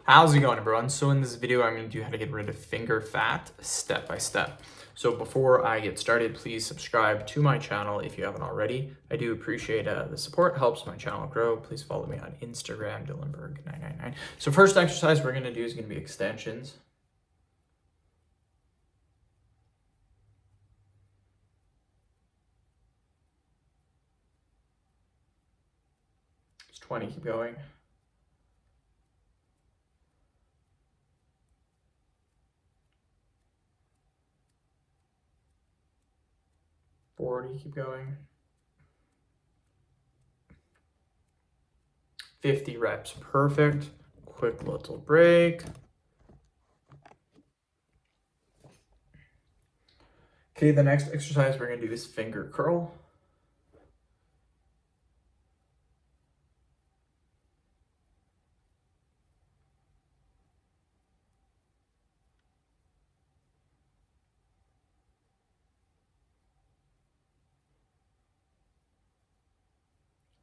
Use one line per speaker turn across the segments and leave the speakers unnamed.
How's it going, everyone? So in this video, I'm going to do how to get rid of finger fat step by step. So before I get started, please subscribe to my channel if you haven't already. I do appreciate the support, helps my channel grow. Please follow me on Instagram, Dillenberg999. So first exercise we're going to do is going to be extensions. It's 20, keep going. 40, keep going. 50 reps, perfect. Quick little break. Okay, the next exercise we're gonna do is finger curl.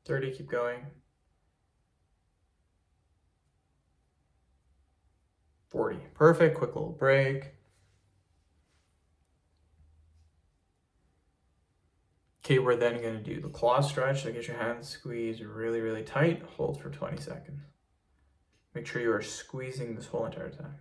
Thirty, keep going. 40, perfect. Quick little break. Okay, we're then going to do the claw stretch. So get your hands squeezed really, really tight. Hold for 20 seconds. Make sure you are squeezing this whole entire time.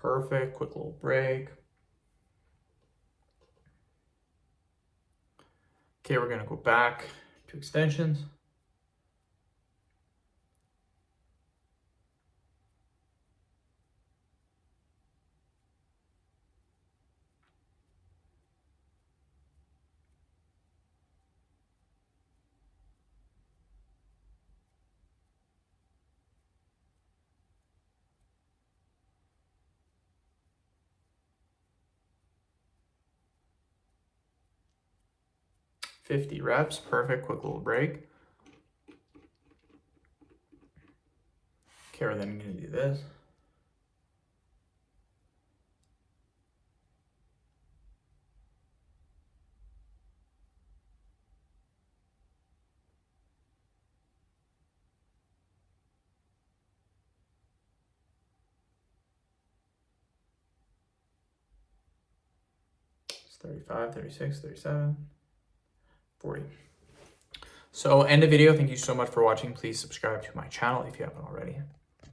Perfect. Quick little break. Okay, we're going to go back to extensions. $50 reps. Perfect. Quick little break. Okay, we're then going to do this. It's 35, 36, 37, 40. So end the video. Thank you so much for watching. Please subscribe to my channel if you haven't already.